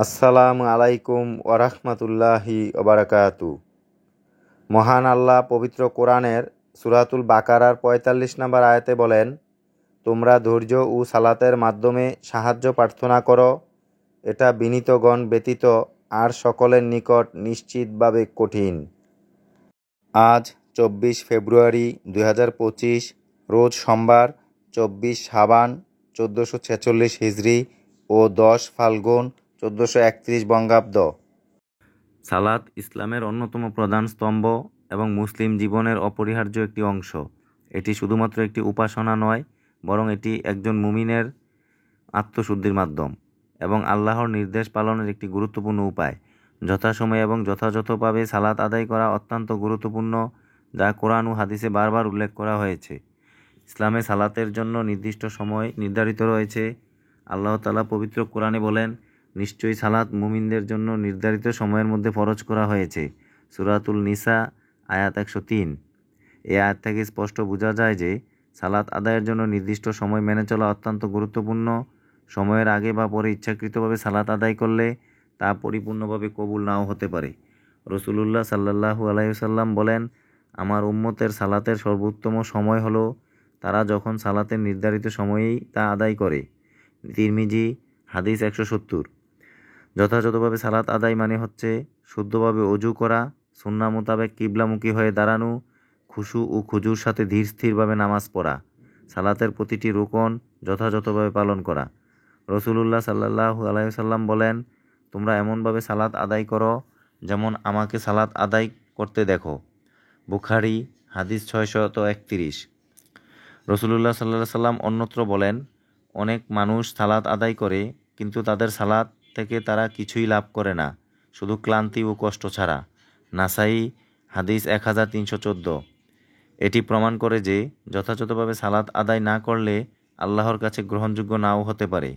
আসসালামু আলাইকুম ওরহমতুল্লাহি ওবারাকাতু। মহান আল্লাহ পবিত্র কোরআনের সূরাতুল বাকারার ৪৫ নম্বর আয়াতে বলেন, তোমরা ধৈর্য ও সালাতের মাধ্যমে সাহায্য প্রার্থনা করো, এটা বিনীতগণ ব্যতীত আর সকলের নিকট নিশ্চিতভাবে কঠিন। আজ ২৪ ফেব্রুয়ারি ২০২৫, রোজ সোমবার, ২৪ শাবান ১৪৪৬ হিজরি ও ১০ ফাল্গুন ১৪৩১ বঙ্গাব্দ। সালাত ইসলামের অন্যতম প্রধান স্তম্ভ এবং মুসলিম জীবনের অপরিহার্য একটি অংশ। এটি শুধুমাত্র একটি উপাসনা নয়, বরং এটি একজন মুমিনের আত্মশুদ্ধির মাধ্যম এবং আল্লাহর নির্দেশ পালনের একটি গুরুত্বপূর্ণ উপায়। যথাসময়ে এবং যথাযথভাবে সালাত আদায় করা অত্যন্ত গুরুত্বপূর্ণ, যা কোরআন ও হাদিসে বারবার উল্লেখ করা হয়েছে। ইসলামে সালাতের জন্য নির্দিষ্ট সময় নির্ধারিত রয়েছে। আল্লাহ তাআলা পবিত্র কোরআনে বলেন, নিশ্চয়ই সালাত মুমিনদের জন্য নির্ধারিত সময়ের মধ্যে ফরজ করা হয়েছে। সূরাতুল নিসা আয়াত ১০৩। এই আয়াত থেকে স্পষ্ট বোঝা যায় যে সালাত আদায়ের জন্য নির্দিষ্ট সময় মেনে চলা অত্যন্ত গুরুত্বপূর্ণ। সময়ের আগে বা পরে ইচ্ছাকৃতভাবে সালাত আদায় করলে তা পরিপূর্ণভাবে কবুল নাও হতে পারে। রাসূলুল্লাহ সাল্লাল্লাহু আলাইহি ওয়াসাল্লাম বলেন, আমার উম্মতের সালাতের সর্বোত্তম সময় হলো তারা যখন সালাতের নির্ধারিত সময়েই তা আদায় করে। তিরমিজি হাদিস ১৭০। যথাযথভাবে সালাত আদায় মানে হচ্ছে শুদ্ধভাবে অজু করা, সুন্নাহ মোতাবেক কিবলামুখী হয়ে দাঁড়ানো, খুশু ও খুজুর সাথে ধীর স্থিরভাবে নামাজ পড়া, সালাতের প্রতিটি রুকন যথাযথভাবে পালন করা। রাসূলুল্লাহ সাল্লাল্লাহু আলাইহি ওয়াসাল্লাম বলেন, তোমরা এমনভাবে সালাত আদায় করো যেমন আমাকে সালাত আদায় করতে দেখো। বুখারী হাদিস ৬৩১। রাসূলুল্লাহ সাল্লাল্লাহু আলাইহি ওয়াসাল্লাম অন্যত্র বলেন, অনেক মানুষ সালাত আদায় করে কিন্তু তাদের সালাত থেকে তারা কিছুই লাভ করে না, শুধু ক্লান্তি ও কষ্ট ছাড়া। নাসাই হাদিস ১৩১৪। এটি প্রমাণ করে যে যথাযথভাবে সালাত আদায় না করলে আল্লাহর কাছে গ্রহণযোগ্য নাও হতে পারে।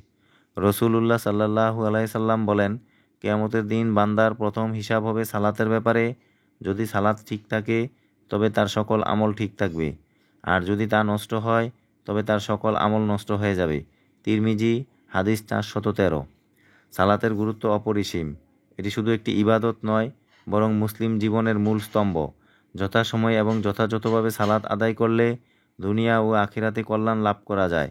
রাসূলুল্লাহ সাল্লাল্লাহু আলাইহি সাল্লাম বলেন, কিয়ামতের দিন বান্দার প্রথম হিসাব হবে সালাতের ব্যাপারে। যদি সালাত ঠিক থাকে তবে তার সকল আমল ঠিক থাকবে, আর যদি তা নষ্ট হয় তবে তার সকল আমল নষ্ট হয়ে যাবে। তিরমিজি হাদিস ৪১৩। সালাতের গুরুত্ব অপরিসীম। এটি শুধু একটি ইবাদত নয়, বরং মুসলিম জীবনের মূল স্তম্ভ। যথাসময়ে এবং যথাযথভাবে সালাত আদায় করলে দুনিয়া ও আখিরাতে কল্যাণ লাভ করা যায়।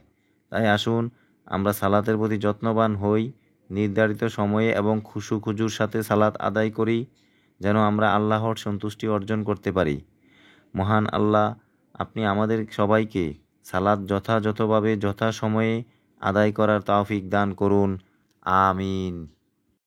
তাই আসুন আমরা সালাতের প্রতি যত্নবান হই, নির্ধারিত সময়ে এবং খুশু খুজুর সাথে সালাত আদায় করি, যেন আমরা আল্লাহর সন্তুষ্টি অর্জন করতে পারি। মহান আল্লাহ আপনি আমাদের সবাইকে সালাত যথাযথভাবে যথাসময়ে আদায় করার তৌফিক দান করুন। আমিন।